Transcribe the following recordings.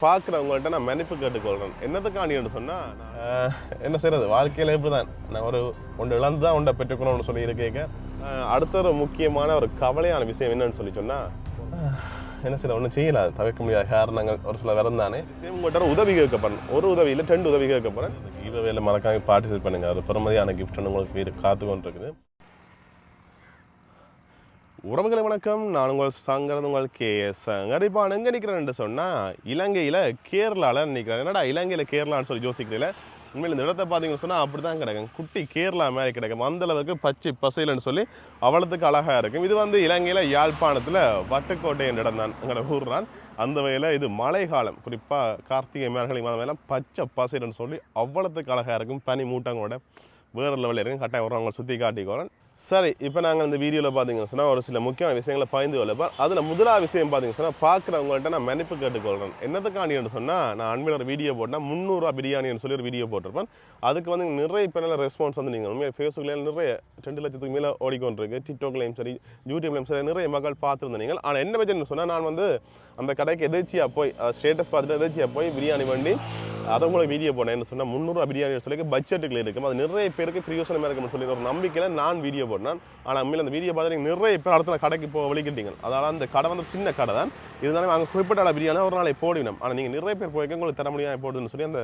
பார்க்குறவங்கள்ட்ட நான் மன்னிப்பு கேட்டுக்கொள்கிறேன். என்னத்துக்காண்டின்னு சொன்னால் என்ன செய்கிறது, வாழ்க்கையில் இப்படி தான். நான் ஒன்று இழந்து தான் ஒன்றை பெற்றுக்கணும்னு சொல்லி இருக்கேங்க. அடுத்த ஒரு முக்கியமான ஒரு கவலையான விஷயம் என்னன்னு சொன்னால் என்ன செய்ய ஒன்றும் செய்யலாது, தவிர்க்க முடியாத காரணங்கள் ஒரு சில வரந்தானே. விஷயம் உங்கள்கிட்ட உதவி கேட்கப்படணும். ஒரு உதவி இல்லை, 2 உதவி கேட்கப்படேன். ஈரோவேல மறக்காம பார்ட்டிசிபேட் பண்ணுங்கள். அது பெருமதியான கிஃப்ட் உங்களுக்கு காத்து கொண்டிருக்குது. உறவுகளை வணக்கம். நான் உங்கள் சங்கரன், உங்கள் கேஎஸ் இப்போ எங்கே நிற்கிறேன்னு சொன்னால் இலங்கையில் கேரளாவில் நிற்கிறேன். என்னடா இலங்கையில் கேரளான்னு சொல்லி யோசிக்கிறீங்களே, உண்மையில் இந்த இடத்த பார்த்தீங்கன்னு சொன்னால் அப்படி தான் கிடக்கும். குட்டி கேரளா மாதிரி கிடக்கும். அந்தளவுக்கு பச்சை பசையிலன்னு சொல்லி அவ்வளோத்துக்கு அழகாக இருக்கும். இது இலங்கையில் யாழ்ப்பாணத்தில் வட்டுக்கோட்டை என்ற இடம் தான், எங்களோட ஊர் தான். அந்த வகையில் இது மழை காலம், குறிப்பாக கார்த்திகை மார்கழி மாதம் எல்லாம் பச்சை பசையிலன்னு சொல்லி அவ்வளோத்துக்கு அழகாக இருக்கும். பனி மூட்டங்களோட வேறு லெவலில் இருக்கும். கட்டாயம் வரும், அவங்க சுற்றி காட்டிக்கோறேன். சரி, இப்போ நாங்கள் இந்த வீடியோவில் பார்த்தீங்கன்னு சொன்னால் ஒரு சில முக்கியமான விஷயங்களை பகிர்ந்து கொள்ளப்போம். அதில் முதலாவது விஷயம் பார்த்தீங்கன்னு சொன்னால் பார்க்குறவங்கள்ட்ட நான் மன்னிப்பு கேட்டுக்கொள்கிறேன். என்னத்துக்காண்டின்னு சொன்னால், நான் அண்மையில் ஒரு வீடியோ போட்டேன், 300 பிரியாணின்னு சொல்லி ஒரு வீடியோ போட்டிருப்பேன். அதுக்கு நிறைய பேரில் ரெஸ்பான்ஸ் நீங்கள் உண்மையாக ஃபேஸ்புக்கில் நிறைய 2 லட்சத்துக்கு மேலே ஓடிக்கொண்டிருக்கு. டிக்டாக்லையும் சரி, யூடியூப்லையும் சரி நிறைய மக்கள் பார்த்துருந்தீங்க. ஆனால் என்ன பட்சம்னு சொன்னால், நான் அந்த கடைக்கு எதிர்ச்சியாக போய் ஸ்டேட்டஸ் பார்த்துட்டு எதிர்ச்சியாக போய் பிரியாணி வண்டி அதை உங்களுக்கு வீடியோ போனேன்னு சொன்னால் 300 பிரியாணி சொல்லி பட்ஜெட்டுக்குள்ள இருக்கும். அது நிறைய பேருக்கு பிரியோசனமாக இருக்குன்னு சொல்லி ஒரு நம்பிக்கையில் நான் வீடியோ போட்டேன். ஆனால் உண்மையில் அந்த வீடியோ பார்த்து நீங்கள் நிறைய பேர் அடுத்த கடைக்கு வலிக்கிட்டீங்க. அதனால் அந்த கடை சின்ன கடை தான். இருந்தாலும் அங்கே குறிப்பிட்ட அளவு பிரியாணி ஒரு நாளை போடினோம். ஆனால் நீங்கள் நிறைய பேர் போய்க்க உங்களுக்கு தர முடியாமல் போடுதுன்னு சொல்லி அந்த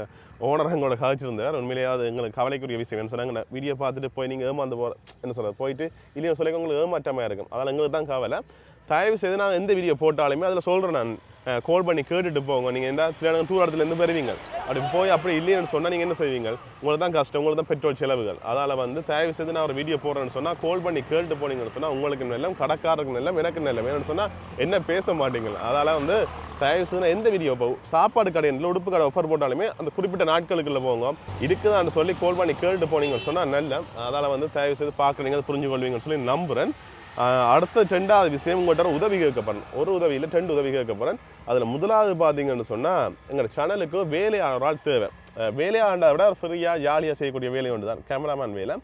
ஓனர் எங்களோட கதைச்சிருந்தார். உண்மையிலேயே அது எங்களுக்கு கவலைக்குரிய விஷயம். என்ன சொன்னாங்க, வீடியோ பார்த்துட்டு போய் நீங்கள் ஏமாந்து என்ன சொல்கிறது போயிட்டு இல்லைன்னு சொல்லி உங்களுக்கு ஏமாற்றமாக இருக்கும். அதனால் எங்களுக்கு தான் கவலை. தயவு செய்து நான் எந்த வீடியோ போட்டாலுமே அதில் சொல்கிறேன், நான் கால் பண்ணி கேட்டுட்டு போங்க. நீங்கள் என்ன சில இடங்கள் தூர இடத்துலேருந்து பெறுவீங்க. அப்படி போய் அப்படி இல்லைன்னு சொன்னால் நீங்கள் என்ன செய்வீங்க, உங்களுக்கு தான் கஷ்டம், உங்களுக்கு தான் பெட்ரோல் செலவுகள். அதால் தயவு செய்து நான் ஒரு வீடியோ போடுறேன்னு சொன்னால் கால் பண்ணி கேட்டு போனீங்கன்னு சொன்னால் உங்களுக்கு நல்லம், கடைக்காரருக்கு நல்லம், எனக்கு நல்லம். ஏன்னு சொன்னால் என்ன பேச மாட்டீங்க. அதால் தயவு செய்து எந்த வீடியோ போகும் சாப்பாடு கடையில் உடுப்பு கடை ஆஃபர் போட்டாலுமே அந்த குறிப்பிட்ட நாட்களுக்குள்ள போங்க. இருக்குதான்னு சொல்லி கால் பண்ணி கேட்டு போனீங்கன்னு சொன்னால் நல்ல. அதால் தயவு செய்து பார்க்குறீங்க, அதை புரிஞ்சு கொள்வீங்கன்னு சொல்லி நம்புகிறேன். அடுத்த 2வது விஷயம் உங்கள்கிட்ட உதவி கேட்கப்படணும். ஒரு உதவி இல்லை, 2 உதவி கேட்கப்படேன். அதில் முதலாவது பார்த்தீங்கன்னு சொன்னால், எங்கள் சேனலுக்கு வேலையாளரால் தேவை. வேலையாளரை விட ஃப்ரீயாக ஜாலியாக செய்யக்கூடிய வேலை ஒன்று தான் கேமராமேன் வேலை.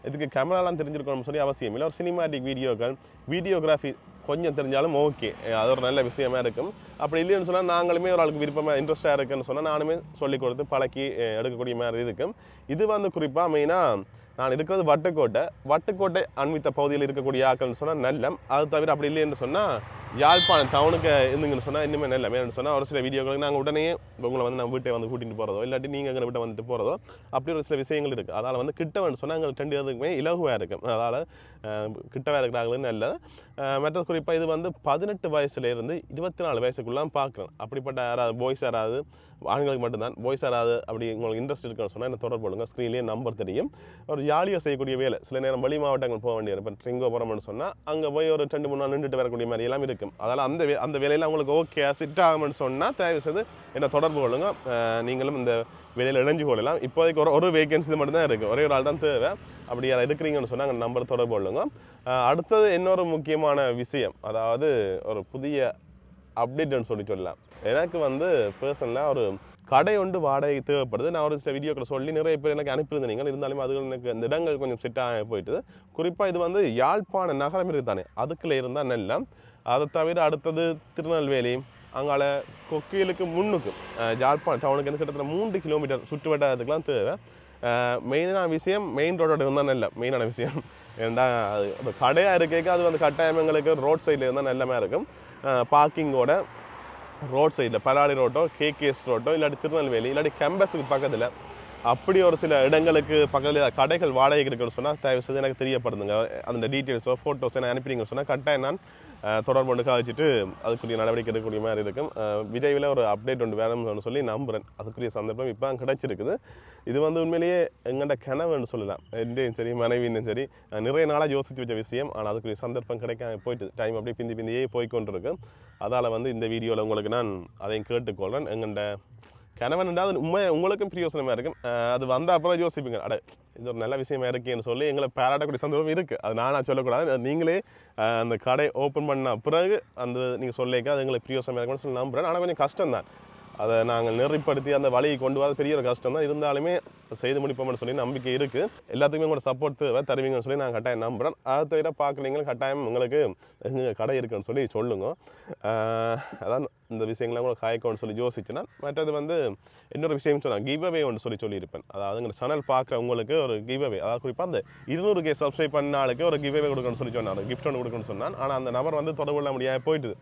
இதுக்கு கேமராலாம் தெரிஞ்சிருக்கணும்னு சொல்லி அவசியம் இல்லை. ஒரு சினிமாட்டிக் வீடியோக்கள், வீடியோகிராஃபி கொஞ்சம் தெரிஞ்சாலும் ஓகே, அது ஒரு நல்ல விஷயமா இருக்கும். அப்படி இல்லைன்னு சொன்னால் நாங்களுமே ஒரு ஆளுக்கு விருப்பமாக இன்ட்ரெஸ்டாக இருக்குன்னு சொன்னால் நானுமே சொல்லிக் கொடுத்து பழக்கி எடுக்கக்கூடிய மாதிரி இருக்கும். இது குறிப்பாக மெயினாக நான் இருக்கிறது வட்டுக்கோட்டை அண்மித்த பகுதியில் இருக்கக்கூடிய ஆக்கள்னு சொன்னால் நல்லம். அது தவிர அப்படி இல்லைன்னு சொன்னால் யாழ்ப்பாணம் டவுனுக்கு இருந்துங்கன்னு சொன்னால் இன்னுமே நல்லம். ஏன்னு சொன்னால் ஒரு சில வீடியோக்களுக்கு நாங்கள் உடனே உங்களை நம்ம வீட்டை கூட்டிகிட்டு போகிறதோ இல்லாட்டி நீங்கள் எங்களை விட்ட வந்துட்டு போகிறதோ அப்படி ஒரு சில விஷயங்கள் இருக்குது. அதால் கிட்டவன்னு சொன்னால் எங்களுக்கு 2 பேருக்குமே இலகுவாக இருக்கும். அதால் கிட்டவாக இருக்கிறாங்களே நல்லது. மற்ற குறிப்பாக இது 18 வயசுலேருந்து 24 வயசுக்குள்ளாம் பார்க்குறேன். அப்படிப்பட்ட யாராவது பாய்ஸ் யாராவது, ஆண்களுக்கு மட்டும்தான், பாய்ஸ் யாராவது அப்படி உங்களுக்கு இன்ட்ரெஸ்ட் இருக்குன்னு சொன்னால் என்ன தொடர்பு கொள்ளுங்க. ஸ்க்ரீன்லேயே நம்பர் தெரியும். ஒரு ஜாலியாக செய்யக்கூடிய வேலை. சில நேரம் வெளி மாவட்டங்கள் போக வேண்டியது. இப்போ ட்ரிங்கோ போகிறோம்னு சொன்னால் அங்கே போய் ஒரு 2-3 நாள் நின்றுட்டு வரக்கூடிய மாதிரி எல்லாம் இருக்கும். அதால் அந்த வேலையில் உங்களுக்கு ஓகே சிட் ஆகும்னு சொன்னால் தயவு செய்து என்ன தொடர்பு கொள்ளுங்க. நீங்களும் இந்த வேலையில் இணைஞ்சு கொள்ளலாம். இப்போதைக்கு ஒரு வேகன்சி மட்டும்தான் இருக்குது, ஒரே ஒரு ஆள் தான் தேவை. அப்படி யாராவது இருக்கிறீங்கன்னு சொன்னால் அங்கே நம்பர் தொடர்பு கொள்ளுங்க. அடுத்தது இன்னொரு முக்கியமான விஷயம், அதாவது ஒரு புதிய அப்டேட்னு சொல்லலாம். எனக்கு பர்சனலாக ஒரு கடை ஒன்று வாடகை தேவைப்படுது. நான் ஒரு சில வீடியோக்களை சொல்லி நிறைய பேர் எனக்கு அனுப்பியிருந்தீங்க. இருந்தாலும் அது எனக்கு இந்த இடங்கள் கொஞ்சம் செட்டாக போயிட்டுது. குறிப்பாக இது யாழ்ப்பாண நகரம் இருக்குது தானே, அதுக்குள்ளே இருந்தால் நல்ல. அதை தவிர அடுத்தது திருநெல்வேலி, அங்கால கொக்கியலுக்கு முன்னுக்கு யாழ்ப்பாணம் டவுனுக்கு கிட்டத்தட்ட 3 கிலோமீட்டர் சுற்று வட்டாரத்துக்குலாம் தேவை. மெயினான விஷயம் மெயின் ரோடோட இருந்தால் நல்ல மெயினான விஷயம். ஏன்னா அது கடையாக இருக்க அது கட்டாயங்களுக்கு ரோட் சைடில் இருந்தால் நல்லமாக இருக்கும். பார்க்கிங்கோட ரோட் சைடில் பலாலி ரோட்டோ, கேகேஎஸ் ரோட்டோ, இல்லாட்டி திருநெல்வேலி, இல்லாட்டி கேம்பஸுக்கு பக்கத்தில் அப்படி ஒரு சில இடங்களுக்கு பக்கத்தில் கடைகள் வாடகைக்கு இருக்குன்னு சொன்னால் தயவு செய்து எனக்கு தெரியப்படுதுங்க. அந்த டீட்டெயில்ஸோ ஃபோட்டோஸோ நான் அனுப்பினீங்கன்னு சொன்னால் கட்டாயம் நான் தொடர்பு கொண்டு காய்ச்சிட்டு அதுக்குரிய நடவடிக்கை எடுக்கக்கூடிய மாதிரி இருக்கும். விரைவில் ஒரு அப்டேட் ஒன்று வேணும்னு சொல்லி நம்புகிறேன். அதுக்குரிய சந்தர்ப்பம் இப்போ கிடைச்சிருக்குது. இது உண்மையிலேயே எங்கள்கிட்ட கனவுன்னு சொல்லலாம். என்னையும் சரி மனைவியும் சரி நிறைய நாளாக யோசித்து வச்ச விஷயம். ஆனால் அதுக்குரிய சந்தர்ப்பம் கிடைக்காம போயிட்டு டைம் அப்படியே பிந்தியே போய்கொண்டிருக்கு. அதால் இந்த வீடியோவில் உங்களுக்கு நான் அதையும் கேட்டுக்கொள்கிறேன். எங்கள்கிட்ட கணவன்டா அது உங்களுக்கும் பிரியோசனமாக இருக்கும். அது வந்தால் அப்புறம் யோசிப்பீங்க, இது ஒரு நல்ல விஷயமா இருக்கேன்னு சொல்லி எங்களை பாராட்டக்கூடிய சந்தர்ப்பம் இருக்குது. அது நானாக சொல்லக்கூடாது, நீங்களே அந்த கடை ஓப்பன் பண்ண பிறகு நீங்கள் சொல்லிக்க அது எங்களுக்கு பிரியோசனமாக இருக்குன்னு சொல்லி நம்புகிறேன். ஆனால் கொஞ்சம் கஷ்டம்தான். அதை நாங்கள் நெறிப்படுத்தி அந்த வழியை கொண்டு வர பெரிய ஒரு கஷ்டம் தான். இருந்தாலுமே செய்து முடிப்போம்னு சொல்லி நம்பிக்கை இருக்குது. எல்லாத்துக்குமே கூட சப்போர்ட் தேவை, தருவீங்கன்னு சொல்லி நான் கட்டாயம் நம்புகிறேன். அதை தவிர பார்க்குறீங்க கட்டாயம் உங்களுக்கு எங்கள் கடை இருக்குன்னு சொல்லி சொல்லுங்க. அதான் இந்த விஷயங்கள்லாம் கூட காய்க்கணும்னு சொல்லி யோசிச்சுன்னா. மற்றது வந்து இன்னொரு விஷயம் சொன்னால் கிவ்அவே ஒன்று சொல்லியிருப்பேன். அதாவது எங்கள் சேனல் பார்க்குற உங்களுக்கு ஒரு கிவ்அவே, அதாவது குறிப்பாக அந்த 200K சப்ஸ்கிரைப் பண்ண ஆளுக்கு ஒரு கிவ்அவே கொடுக்கணும்னு சொல்லி சொன்னார், கிஃப்ட் ஒன்று கொடுக்கணும்னு சொன்னான். ஆனால் அந்த நபர் வந்து தொடர்பு கொள்ள முடியாது போயிட்டுது.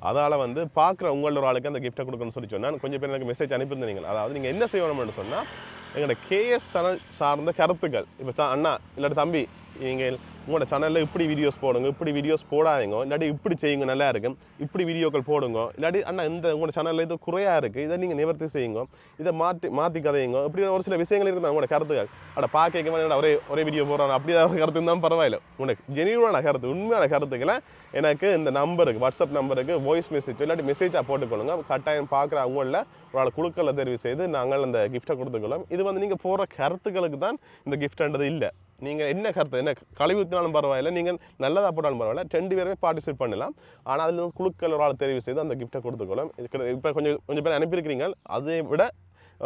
அதால் வந்து பார்க்குற உங்களோட ஒரு ஆளுக்கு அந்த கிஃப்ட்டை கொடுக்கணும்னு சொல்லி சொன்னால் கொஞ்சம் பேர் எனக்கு மெசேஜ் அனுப்பியிருந்தீங்க. அதாவது நீங்கள் என்ன செய்யணும்னு சொன்னால் எங்களோட KS சேனல் சார்ந்த கருத்துக்கள், இப்போ அண்ணா இல்லாட்டி தம்பி நீங்கள் உங்களோட சேனலில் இப்படி வீடியோஸ் போடுங்க, இப்படி வீடியோஸ் போடாதீங்க, இல்லாட்டி இப்படி செய்யுங்க நல்லா இருக்கும், இப்படி வீடியோக்கள் போடுங்க, இல்லாட்டி அண்ணா இந்த உங்களோட சேனலில் இது குறையாக இருக்குது, இதை நீங்கள் நிவர்த்தி செய்யுங்க, இதை மாற்றி கதையுங்க, இப்படி ஒரு சில விஷயங்கள் இருந்தால் உங்களோட கருத்துக்கள் பார்க்க ஒரே வீடியோ போடுறாங்க அப்படி ஏதாவது கருத்து இருந்தாலும் பரவாயில்ல. உனக்கு ஜெனியூனான கருத்து, உண்மையான கருத்துக்களை எனக்கு இந்த நம்பருக்கு, வாட்ஸ்அப் நம்பருக்கு வாய்ஸ் மெசேஜ் இல்லாட்டி மெசேஜாக போட்டுக்கொள்ளுங்க. கட்டாயம் பார்க்குற அவங்களில் ஒரு ஆள் குழுக்களை தெரிவு செய்து நாங்கள் அந்த கிஃப்ட்டை கொடுத்துக்கொள்ளும். இது வந்து நீங்கள் போகிற கருத்துக்களுக்கு தான் இந்த கிஃப்ட்ன்றது இல்லை. நீங்கள் என்ன கருத்து, என்ன கழிவு ஊற்றினாலும் பரவாயில்லை, நீங்கள் நல்லதாக போட்டாலும் பரவாயில்ல, 2 பேருமே பார்ட்டிசிபேட் பண்ணலாம். ஆனால் அதில் வந்து குழுக்கள் ஒரு ஆள் தெரிவு செய்து அந்த கிஃப்ட்டை கொடுத்துக்கொள்ளும். இதுக்கு இப்போ கொஞ்சம் பேர் அனுப்பியிருக்கிறீங்க. அதை விட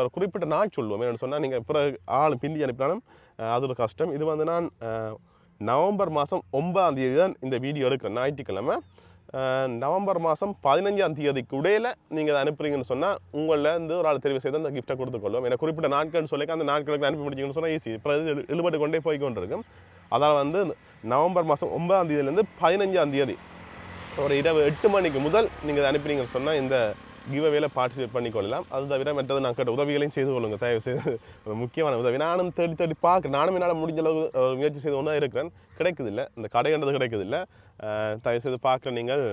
ஒரு குறிப்பிட்ட நாள் சொல்லுவோம். என்னென்னு சொன்னால் நீங்கள் இப்போ ஆள் பிந்தி அனுப்பினாலும் அது ஒரு கஷ்டம். இது வந்து நான் நவம்பர் மாதம் 9ஆம் தேதி தான் இந்த வீடியோ எடுக்கிறேன், ஞாயிற்றுக்கிழமை. நவம்பர் மாதம் 15ஆம் தேதிக்கு இடையில் நீங்கள் அதை அனுப்புறீங்கன்னு சொன்னால் உங்களில் இருந்து ஒரு ஆள் தெரிவு செய்து அந்த கிஃப்ட்டை கொடுத்துக்கொள்ளும். எனக்கு குறிப்பிட்ட நாட்கள்னு சொல்லி அந்த நாட்களுக்கு அனுப்பி முடிச்சிங்கன்னு சொன்னால் ஈஸி. இப்போ இது இழுபட்டு கொண்டே போய்கொண்டிருக்கும். அதால் வந்து நவம்பர் மாதம் 9ஆம் தேதியிலேருந்து 15ஆம் தேதி ஒரு இரவு 8 மணிக்கு முதல் நீங்கள் அதை அனுப்பினீங்கன்னு சொன்னால் இந்த கிவ்அவேல பார்ட்டிசிபேட் பண்ணிக்கொள்ளலாம். அது தவிர மற்றது நான் கேட்ட உதவிகளையும் செய்து கொள்ளுங்கள், தயவு செய்து. ஒரு முக்கியமான உதவி நானும் தேடி பார்க்குறேன். நானும் என்னால் முடிஞ்ச அளவுக்கு முயற்சி செய்து ஒன்றா இருக்கிறேன். கிடைக்குதில்லை, இந்த கடைன்றது கிடைக்குதில்லை. தயவு செய்து பார்க்குற நீங்கள்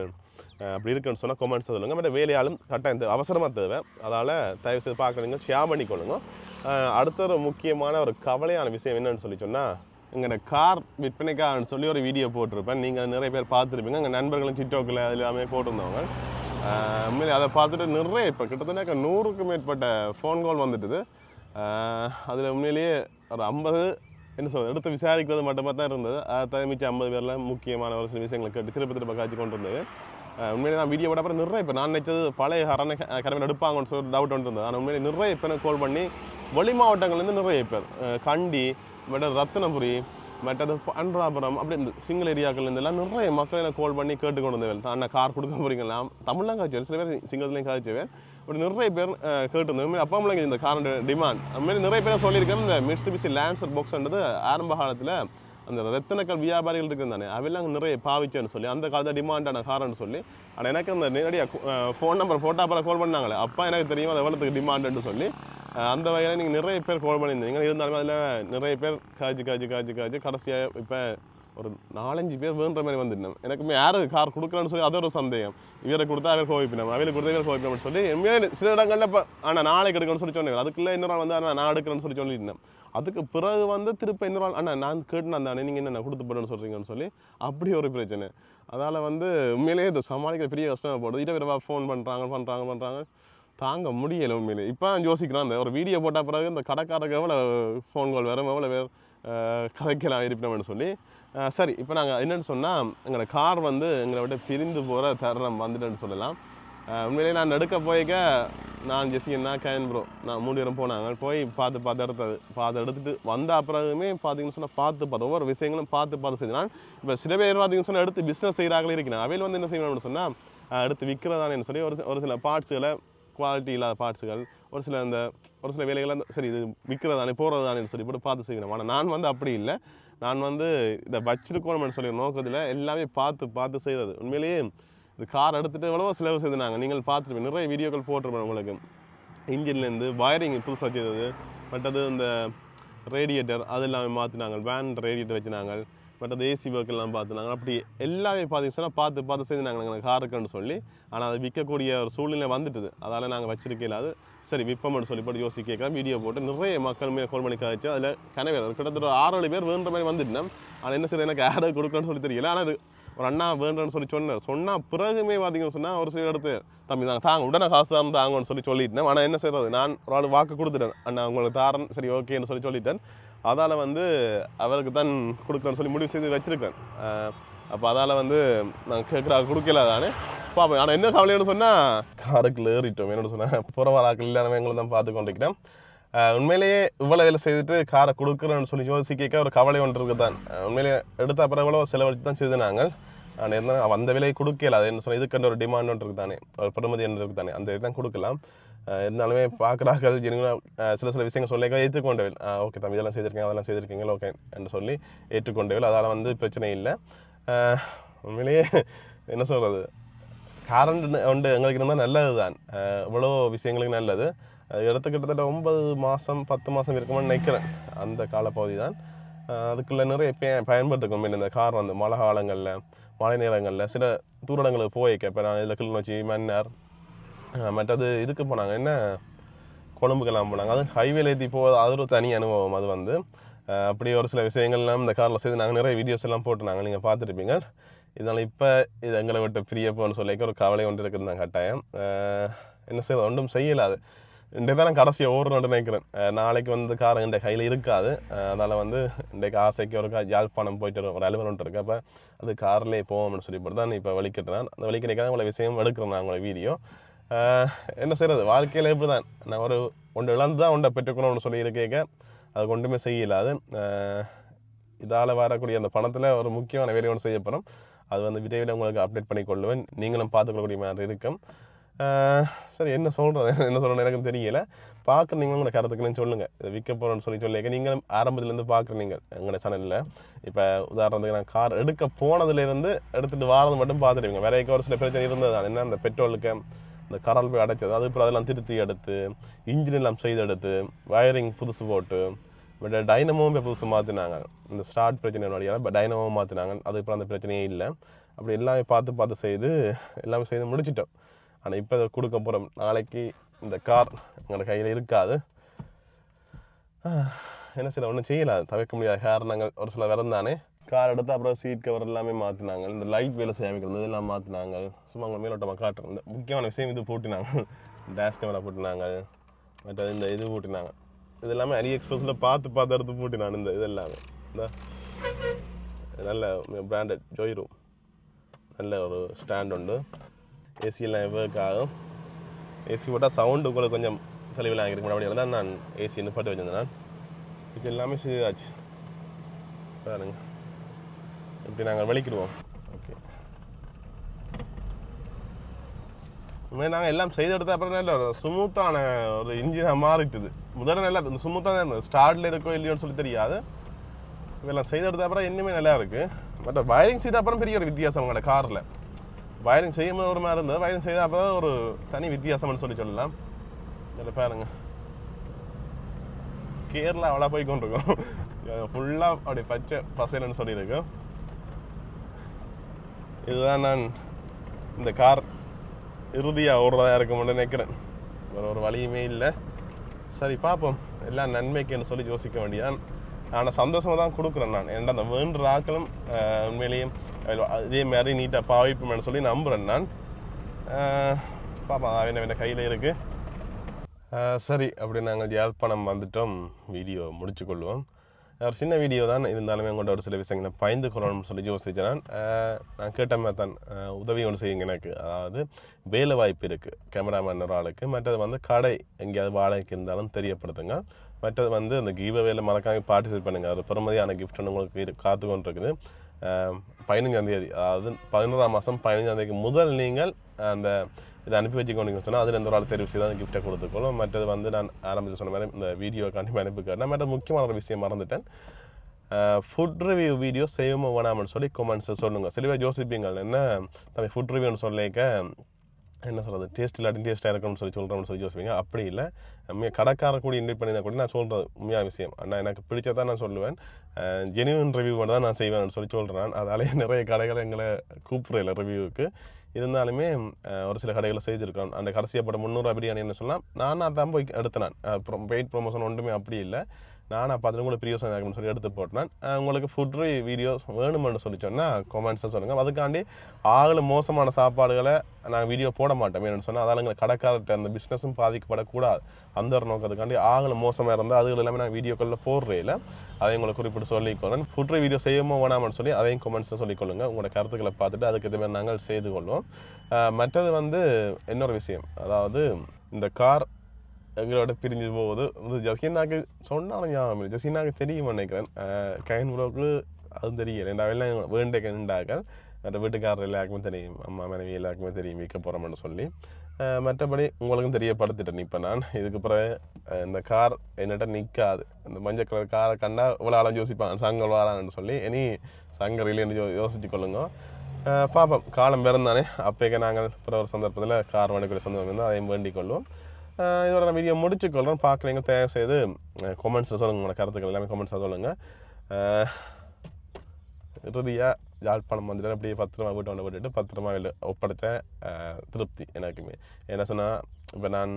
அப்படி இருக்குன்னு சொன்னால் கமெண்ட்ஸ் சொல்லுங்கள். மற்ற வேலையாலும் கட்டாயம் அவசரமாக தேவை. அதால் தயவு செய்து பார்க்குற நீங்கள் ஷேர் பண்ணிக்கொள்ளுங்க. அடுத்த ஒரு முக்கியமான ஒரு கவலையான விஷயம் என்னன்னு சொல்லி சொன்னால், எங்களோட கார் விற்பனைக்கான்னு சொல்லி ஒரு வீடியோ போட்டிருப்பேன். நீங்கள் நிறைய பேர் பார்த்துருப்பீங்க. எங்கள் நண்பர்களும் டிக்டாக்கில் அது எல்லாமே போட்டிருந்தவங்க. உண்மையிலே அதை பார்த்துட்டு நிறைய இப்போ கிட்டத்தட்ட 100க்கும் மேற்பட்ட ஃபோன் கால் வந்துட்டுது. அதில் உண்மையிலேயே ஒரு 50 என்ன சொல்கிறது எடுத்து விசாரிக்கிறது மட்டுமாக தான் இருந்தது. அதை தவிர மிச்சம் 50 பேரில் முக்கியமான ஒரு சில விஷயங்களை கேட்டு திருப்ப காய்ச்சி கொண்டு இருந்தது. உண்மையிலே நான் வீடியோ போட்ட அப்புறம் நிறைய இப்போ நான் நினச்சது பழைய கடமை எடுப்பாங்கன்னு சொல்லி டவுட் ஒன்று இருந்தது. ஆனால் உண்மையிலே நிறைய பேர் கால் பண்ணி வெளி மாவட்டங்கள்லேருந்து நிறைய பேர், கண்டி, ரத்தினபுரி, மற்றது அன்றாபுரம், அப்படி இந்த சிங்கிள் ஏரியாக்கள்லேருந்தெல்லாம் நிறைய மக்கள் எனக்கு கால் பண்ணி கேட்டுக்கொண்டு வந்தேன். அண்ணா கார் கொடுக்க போகிறீங்களா, தமிழ்லாம் காய்ச்சல், சில பேர் சிங்களத்துலேயும் காய்ச்சவேன். அப்படி நிறைய பேர் கேட்டுருந்தேன். அப்போ நம்மளுக்கு இந்த காரோட டிமாண்ட் அதுமாரி நிறைய பேர் சொல்லியிருக்கேன். இந்த மிட்சுபிஷி லான்சர் பாக்ஸ்ன்றது ஆரம்ப காலத்தில் அந்த ரத்தினக்கல் வியாபாரிகள் இருக்குது தானே, அவையெல்லாம் நிறைய பாவிச்சேன்னு சொல்லி அந்த காலத்தில் டிமாண்டான காரன்னு சொல்லி. ஆனால் எனக்கு அந்த நேரடியாக ஃபோன் நம்பர் போட்டால் அப்புறம் கால் பண்ணாங்களே, அப்போ எனக்கு தெரியும் அது எவ்வளோத்துக்கு டிமாண்டுன்னு சொல்லி. அந்த வகையில் நீங்கள் நிறைய பேர் கால் பண்ணியிருந்தீங்க. இருந்தாலுமே அதில் நிறைய பேர் காய்ச்சி கடைசியாக இப்போ ஒரு 4-5 பேர் வேணுன்ற மாதிரி வந்துட்டோம். எனக்குமே யாருக்கு கார் கொடுக்குறேன்னு சொல்லி அது ஒரு சந்தேகம். இவரை கொடுத்தா அவர் கோவிப்பினோம், அவருக்கு கொடுத்தா இவர் கோவிப்பினோம்னு சொல்லி எம்மையாக சில இடங்களில் இப்போ ஆனால் நாளைக்கு எடுக்கணும்னு சொல்லி சொன்னேன். அதுக்குள்ளே இன்னொரு நாள் வந்து நான் எடுக்கிறேன்னு சொல்லி சொல்லியிருந்தேன். அதுக்கு பிறகு வந்து திருப்ப இன்னொரு நாள் அண்ணா நான் கேட்டுனா தானே நீங்கள் என்ன கொடுத்து போடுன்னு சொல்கிறீங்கன்னு சொல்லி அப்படி ஒரு பிரச்சனை. அதால் வந்து உண்மையிலேயே இது சமாளிக்கிற பெரிய கஷ்டமாக போடுது. இதை ஃபோன் பண்ணுறாங்க தாங்க முடியலை உண்மையிலே. இப்போ நான் யோசிக்கிறேன், அந்த ஒரு வீடியோ போட்டால் பிறகு இந்த கடைக்காரருக்கு எவ்வளோ ஃபோன் கால் வரும், எவ்வளோ பேர் கதைக்கலாம் இருப்பினோம்னு சொல்லி. சரி, இப்போ நாங்கள் என்னென்னு சொன்னால் எங்களோட கார் வந்து எங்களை விட்டு பிரிந்து போகிற தருணம் வந்துட்டுன்னு சொல்லலாம். உண்மையிலேயே நான் எடுக்க போய்க்க நான் ஜெசின்னா கேன் ப்ரோ நான் 3 பேரும் போனாங்க. போய் பார்த்து எடுத்துகிட்டு வந்த அப்புறமே பார்த்தீங்கன்னு சொன்னால் பார்த்து ஒவ்வொரு விஷயங்களும் பார்த்து செய்தான். இப்போ சில பேர் பார்த்தீங்கன்னு சொன்னால் எடுத்து பிஸ்னஸ் செய்கிறாங்களே இருக்கிறேன். அவையில் வந்து என்ன செய்யணும்னு சொன்னால் எடுத்து விற்கிறதானு சொல்லி ஒரு சில பார்ட்ஸுகளை, குவாலிட்டி இல்லாத பார்ட்ஸுகள், ஒரு சில வேலைகளை சரி இது விற்கிறதானே போகிறதானு சொல்லி போட்டு பார்த்து செய்யணும். ஆனால் நான் வந்து அப்படி இல்லை. நான் வந்து இதை வச்சிருக்கணும்னு சொல்லி நோக்கத்தில் எல்லாமே பார்த்து செய்தது. உண்மையிலேயே இது கார் எடுத்துகிட்டு எவ்வளவோ செலவு செய்தாங்க. நீங்கள் பார்த்துருப்பீங்க, நிறைய வீடியோக்கள் போட்டிருப்பேன் உங்களுக்கு. இன்ஜின்லேருந்து வயரிங் புதுசாக செய்தது, மற்றது இந்த ரேடியேட்டர் அது எல்லாமே மாற்றினாங்க, வேன் ரேடியேட்டர் வச்சுனாங்க, மற்றது ஏசி ஒர்க்கெல்லாம் பார்த்துனாங்க. அப்படி எல்லாமே பார்த்தீங்கன்னா பார்த்து செய்தாங்க எங்களுக்கு காருக்குன்னு சொல்லி. ஆனால் அது விற்கக்கூடிய ஒரு சூழ்நிலை வந்துட்டுது. அதால் நாங்கள் வச்சிருக்கல. அது சரி விற்பம்னு சொல்லி போட்டு யோசிக்க வீடியோ போட்டு நிறைய மக்கள் மேலே கோல் பண்ணி காய்ச்சி அதில் கனவேர் கிட்டத்தட்ட 6-7 பேர் வேணுன்ற மாதிரி வந்துட்டேன். ஆனால் என்ன சரி எனக்கு யாரை கொடுக்கணும்னு சொல்லி தெரியல. ஆனால் அது ஒரு அண்ணா வேண்டுன்னு சொல்லி சொன்னால் பிறகுமே பார்த்தீங்கன்னு சொன்னால் ஒரு சில இடத்து தம்பி தாங்க உடனே காசு தான் தாங்கன்னு சொல்லிட்டேன். ஆனால் என்ன செய்கிறது, நான் ஒரு ஆள் வாக்கு கொடுத்துட்டேன், அண்ணா உங்களுக்கு தாரன் சரி ஓகேன்னு சொல்லிட்டேன். அதால் வந்து அவருக்கு தான் கொடுக்குறேன்னு சொல்லி முடிவு செய்து வச்சுருக்கேன். அப்போ அதால் வந்து நான் கேட்குற கொடுக்கல தானே. பார்ப்போம். ஆனால் என்ன கவலைன்னு சொன்னால் காருக்குள்ள ஏறிட்டோம். என்னோட சொன்னால் புறவராக்கள் இல்லாமல் எங்களை தான் பார்த்து கொண்டிருக்கிறேன். உண்மையிலேயே இவ்வளோ வேலை செய்துட்டு காரை கொடுக்குறேன்னு சொல்லி யோசிக்க ஒரு கவலை ஒன்று இருக்குது தான். உண்மையிலேயே எடுத்த அப்புறம் எவ்வளோ செலவழித்து தான் செய்து நாங்கள். ஆனால் என்ன அந்த விலையை கொடுக்கல. அது என்ன சொன்னால் இதுக்கு ஒரு டிமாண்ட் ஒன்று இருக்குது தானே, ஒரு பெருமதி ஒன்று இருக்குது தானே, அந்த இதுதான் கொடுக்கலாம். இருந்தாலுமே பார்க்குறார்கள் சில விஷயங்கள் சொல்லிக்க ஏற்றுக்கொண்டவில். ஓகே தம்பி இதெல்லாம் செய்திருக்கீங்க அதெல்லாம் செய்திருக்கீங்களா ஓகே என்று சொல்லி ஏற்றுக்கொண்டவில். அதால் வந்து பிரச்சனை இல்லை. உண்மையிலேயே என்ன சொல்கிறது, காரண்ட் உண்டு எங்களுக்கு இருந்தால் நல்லது தான். இவ்வளோ விஷயங்களுக்கு நல்லது. அது கிட்டத்தட்ட 9 மாதம் 10 மாதம் இருக்குமான்னு நினைக்கிறேன். அந்த காலப்பகுதி தான். அதுக்குள்ளே நிறைய பயன்பட்டுருக்கோம். இந்த கார் வந்து மழை காலங்களில் மழை நேரங்களில் சில தூரடங்களுக்கு போய்க்க. இப்போ நான் இதில் கிளிநொச்சி மன்னார் மற்றது இதுக்கு போனாங்க, என்ன கொழும்புக்கெல்லாம் போனாங்க. அது ஹைவேல ஏற்றி போவது அது ஒரு தனி அனுபவம். அது வந்து அப்படி ஒரு சில விஷயங்கள்லாம் இந்த காரில் செய்து நாங்கள் நிறைய வீடியோஸ் எல்லாம் போட்டு நாங்கள் நீங்கள் பார்த்துருப்பீங்க. இதனால் இப்போ இது எங்களை விட்டு பிரியப்போன்னு சொல்லிக்க ஒரு கவலை ஒன்று இருக்குது தான் கட்டாயம். என்ன செய்ய ஒன்றும் செய்யலாது. இன்றைக்கு தான் நான் கடைசியாக ஓடுறேன்னு நினைக்கிறேன். நாளைக்கு வந்து கார் என் கையில் இருக்காது. அதனால் வந்து இன்றைக்கு ஆசைக்கு ஒரு யாழ்ப்பாணம் போயிட்டு ஒரு அலுவலகம் இருக்குது. அப்போ அது கார்லேயே போவோம்னு சொல்லி போட்டு தான் இப்போ வலிக்கிட்டேன். அந்த வலிக்கிட்டே உங்களை விஷயம் எடுக்கிறேன் நான் உங்களை வீடியோ. என்ன செய்கிறது, வாழ்க்கையில் எப்படி தான் நான் ஒன்று இழந்து தான் ஒன்றை பெற்றுக்கணும்னு சொல்லி இருக்கேங்க. அது ஒன்றுமே செய்யலாது. இதால் வரக்கூடிய அந்த பணத்தில் ஒரு முக்கியமான வேலை ஒன்று செய்யப்படும். அது வந்து விரைவில் உங்களுக்கு அப்டேட் பண்ணி கொள்ளுவேன். நீங்களும் பார்த்துக்கொள்ளக்கூடிய மாதிரி இருக்கும். சரி என்ன சொல்கிறேன்னு எனக்கும் தெரியல. பார்க்குற நீங்களும் உங்களோட கருத்துக்குன்னு சொல்லுங்கள். இதை விற்க போகிறோன்னு சொல்லிக்க நீங்களும் ஆரம்பத்துலேருந்து பார்க்குறீங்க எங்களோட சேனலில். இப்போ உதாரணத்துக்கு நான் கார் எடுக்க போனதுலேருந்து எடுத்துகிட்டு வாரது மட்டும் பார்த்துருவீங்க. வேற ஒரு சில பிரச்சனை இருந்தது தான். என்ன அந்த பெட்ரோலுக்கு இந்த கரல் போய் அடைச்சது, அது இப்போ அதெல்லாம் திருத்தி எடுத்து இன்ஜின் எல்லாம் செய்து எடுத்து வயரிங் புதுசு போட்டு பட் டைனமோவும் போய் புதுசு மாற்றினாங்க. இந்த ஸ்டார்ட் பிரச்சனை வழியால் இப்போ டைனமோவும் மாற்றினாங்க. அது இப்போ அந்த பிரச்சனையே இல்லை. அப்படி எல்லாமே பார்த்து செய்து எல்லாமே செய்து முடிச்சிட்டோம். ஆனால் இப்போ அதை கொடுக்க போகிறோம். நாளைக்கு இந்த கார் எங்களோட கையில் இருக்காது. என்ன சில ஒன்றும் செய்யலாது, தவிர்க்க முடியாத காரணங்கள் ஒரு சில வரந்தானே. கார் எடுத்து அப்புறம் சீட் கவர் எல்லாமே மாற்றினாங்க. இந்த லைட் வேலை சேமிக்கிறது இதெல்லாம் மாற்றினாங்க. சும்மா அவங்க மேலோட்டமாக காட்டுறோம். இந்த முக்கியமான விஷயம் இது போட்டினாங்க. Dash camera போட்டினாங்க. மற்ற இந்த இது போட்டினாங்க. இது எல்லாமே அலி எக்ஸ்பிரஸில் பார்த்து எடுத்து போட்டினான். இந்த இது எல்லாமே இந்த நல்ல பிராண்டட் ஜோய் ரூம் நல்ல ஒரு ஸ்டாண்ட் உண்டு. ஏசியெல்லாம் ஒர்க் ஆகும். ஏசி போட்டால் சவுண்டு உங்களுக்கு கொஞ்சம் தெளிவில் ஆகிருக்கும். அப்படியே தான் நான் ஏசி நிப்பாட்டி வச்சிருந்தேன். நான் இது எல்லாமே செய்தாச்சு பாருங்க. இப்படி நாங்கள் வெளிக்கிடுவோம். ஓகே உண்மையாக நாங்கள் எல்லாம் செய்து எடுத்த அப்புறம் நல்ல ஒரு ஸ்மூத்தான ஒரு இன்ஜினாக மாறிட்டுது. முதல்ல நல்லா இந்த ஸ்மூத்தாக தான் இருந்தது. ஸ்டார்ட்டில் இருக்கோ இல்லையோன்னு சொல்லி தெரியாது. இதெல்லாம் செய்து எடுத்த அப்புறம் இன்னுமே நல்லா இருக்குது. பட் வயரிங் செய்த அப்புறம் பெரிய ஒரு வித்தியாசம் உங்களோட காரில். வயரிங் செய்யும்போது ஒரு மாதிரி இருந்தது. வயரிங் செய்த அப்போ தான் ஒரு தனி வித்தியாசம்னு சொல்லலாம். இதில் பாருங்க கேரளா அவ்வளோ போய் கொண்டிருக்கோம். ஃபுல்லாக அப்படி பச்சை பசைலன்னு சொல்லியிருக்கோம். இதுதான் நான் இந்த கார் இறுதியாக ஓடுறதா இருக்கும்னு நினைக்கிறேன். ஒரு வழியுமே இல்லை. சரி பார்ப்போம். எல்லாம் நன்மைக்குன்னு சொல்லி யோசிக்க வேண்டியதான். ஆனால் சந்தோஷமாக தான் கொடுக்குறேன் நான். ஏன்னா அந்த வேண்டுற ஆக்களும் உண்மையிலேயும் இதே மாதிரி நீட்டாக பாவிப்போம்னு சொல்லி நம்புகிறேன் நான். பார்ப்போம் அது என்ன கையில் இருக்குது. சரி அப்படி நாங்கள் யாழ்ப்பாணம் வந்துட்டோம். வீடியோ முடிச்சு கொள்வோம். ஒரு சின்ன வீடியோ தான் இருந்தாலுமே உங்கள்கிட்ட ஒரு சில விஷயங்களை பயந்து கொள்ளணும்னு சொல்லி யோசிச்சேன். நான் கேட்ட மாதிரி தான் உதவி ஒன்று செய்யுங்க எனக்கு. அதாவது வேலை வாய்ப்பு இருக்குது கேமராமேன் ஒரு ஆளுக்கு. மற்றது வந்து கடை எங்கேயாவது வாடகைக்கு இருந்தாலும் தெரியப்படுத்துங்க. மற்றது வந்து அந்த கிவ்அவேல மறக்காம பார்ட்டிசிபேட் பண்ணுங்கள். அது பெருமதியான கிஃப்ட் ஒன்று உங்களுக்கு காத்து கொண்டு இருக்குது. 15ஆம் தேதி, அதாவது 11ஆம் மாதம் 15ஆம் தேதிக்கு முதல் நீங்கள் அந்த இதை அனுப்பி வச்சுக்கோன்னு சொன்னால் அதில் எந்த ஒரு ஆள் தெரிவு செய்து அந்த கிஃப்ட்டை கொடுத்துக்கணும். மற்றது வந்து நான் ஆரம்பித்து சொன்ன மாதிரி இந்த வீடியோ கண்டிப்பாக அனுப்பி கேட்டேன். மற்றது முக்கியமான ஒரு விஷயம் மறந்துட்டேன். ஃபுட் ரிவ்யூ வீடியோ செய்யவும் வேணாம்னு சொல்லி கமெண்ட்ஸை சொல்லுங்கள். சில பேர் யோசிப்பீங்க என்ன தம்பி ஃபுட் ரிவ்யூன்னு சொல்லிக்க என்ன சொல்கிறது டேஸ்ட் இல்லாட்டி டேஸ்ட்டாக இருக்கும்னு சொல்கிறோம்னு சொல்லி யோசிப்பீங்க. அப்படி இல்லை. கடைக்கார கூட இன்வைட் பண்ணியிருந்தா கூட நான் சொல்கிறது உண்மையான விஷயம். ஆனால் எனக்கு பிடிச்சதான் நான் சொல்லுவேன். ஜெனியூன் ரிவ்யூ மட்டும் தான் நான் செய்வேன்னு சொல்லி சொல்கிறேன். அதாலேயே நிறைய கடைகளை எங்களை கூப்பிட்றதில்ல ரிவ்யூவுக்கு. இருந்தாலுமே ஒரு சில கடைகளை செய்திருக்கோம். அந்த கடைசியாக போட்ட 300 பிரியாணி என்ன சொல்லலாம் நானாக தான் போய் எடுத்தேன். அப்புறம் பெய்ட் ப்ரொமோஷன் ஒன்றுமே அப்படி இல்லை. நானாக பார்த்துட்டு உங்களுக்கு பிரியோசனம் ஆகும்னு சொல்லி எடுத்து போட்டேன். உங்களுக்கு ஃபுட் வீடியோஸ் வேணுமென்னு சொல்லி சொன்னால் கமெண்ட்ஸில் சொல்லுங்கள். அதுக்காண்டி ஆகலும் மோசமான சாப்பாடுகளை நாங்கள் வீடியோ போட மாட்டோம். ஏன்னு சொன்னால் அதால் எங்களுக்கு கடைக்காரர்கிட்ட அந்த பிஸ்னஸும் பாதிக்கப்படக்கூடாது. அந்த ஒரு நோக்கத்துக்காண்டி ஆகலும் மோசமாக இருந்தால் அதுகள் எல்லாமே நாங்கள் வீடியோக்களில் போடுறதில்ல. அதை உங்களை குறிப்பிட்டு சொல்லிக்கொள்ளும். ஃபுட் வீடியோ செய்யமோ வேணாமன்னு சொல்லி அதையும் கமெண்ட்ஸில் சொல்லிக்கொள்ளுங்கள். உங்களோட கருத்துக்களை பார்த்துட்டு அதுக்கு இதுமாதிரி நாங்கள் செய்து கொள்வோம். மற்றது வந்து இன்னொரு விஷயம், அதாவது இந்த கார் எங்களோட பிரிஞ்சு போகுது. இது ஜசீனாக்கு சொன்னாலும் ஞாபகம் இல்லை. ஜசீனாக்கு தெரியும் நினைக்கிறேன். கைன் ப்ரோக்கு அதுவும் தெரியல. என் எல்லாம் வேண்டே கண்டாக்கள் மற்ற வீட்டுக்காரர் எல்லாருக்குமே தெரியும், அம்மா மனைவி எல்லாருக்குமே தெரியும் விற்க போகிறோம்னு சொல்லி. மற்றபடி உங்களுக்கும் தெரியப்படுத்திட்டேன். இப்போ நான் இதுக்கு பிறகு இந்த கார் என்னட்ட நிற்காது. இந்த மஞ்சள் கலர் காரை கண்டா இவ்வளோ ஆளும் யோசிப்பாங்க சங்கர் வாரான்னு சொல்லி. இனி சங்கர் இல்லைன்னு யோசிச்சு கொள்ளுங்க. பார்ப்போம், காலம் பிறந்தானே அப்போக்கே நாங்கள் பிற ஒரு சந்தர்ப்பத்தில் கார் வாங்கக்கூடிய சந்தர்ப்பம் இருந்தால் அதையும் வேண்டிக் கொள்வோம். இதோட நான் வீடியோ முடிச்சுக்கொள்கிறோம். பார்க்குறீங்க தயவு செய்து கமெண்ட்ஸில் சொல்லுங்கள். உங்களோட கருத்துக்கள் எல்லாமே கமெண்ட்ஸில் சொல்லுங்கள். இறுதியாக யாழ்ப்பாணம் வந்துட்டு அப்படியே பத்திரமா வீட்டை வந்து விட்டுட்டு பத்திரமா ஒப்படைத்த திருப்தி எனக்குமே. என்ன சொன்னால், இப்போ நான்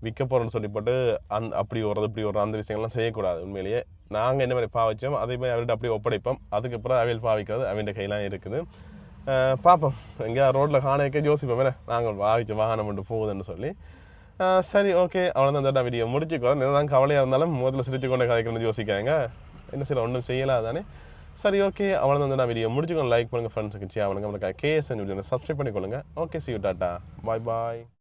விற்க போகிறேன்னு சொல்லி போட்டு அப்படி வர்றது இப்படி வர்றது அந்த விஷயங்கள்லாம் செய்யக்கூடாது. உண்மையிலேயே நாங்கள் என்ன மாதிரி பாவிச்சோம் அதே மாதிரி அவர்கிட்ட அப்படியே ஒப்படைப்போம். அதுக்கப்புறம் அவையில் பாவிக்கிறது அவன் கையெல்லாம் இருக்குது. பார்ப்போம், எங்கேயா ரோட்டில் காணைக்கே யோசிப்போம் வேணே நாங்கள் பாவிச்ச வாகனம் மட்டும் போகுதுன்னு சொல்லி. சரி, ஓகே, அவ்வளோதான். இந்த வீடியோ முடிச்சுக்கிறோம். என்னதான் கவலையாக இருந்தாலும் முதல்ல சிரிச்சு கொண்டே கதைக்கணும்னு யோசிக்காங்க. என்ன சில ஒன்றும் செய்யலாம் தானே. சரி, ஓகே, அவ்வளோதான். இந்த வீடியோ முடிச்சுக்கோங்க. லைக் பண்ணுங்கள், ஃப்ரெண்ட்ஸுக்கு ஷேர் பண்ணுங்கள். கேஎஸ்என் வீடியோ சப்ஸ்கிரைப் பண்ணிக்கொள்ளுங்கள். Okay, see you, tata, bye bye.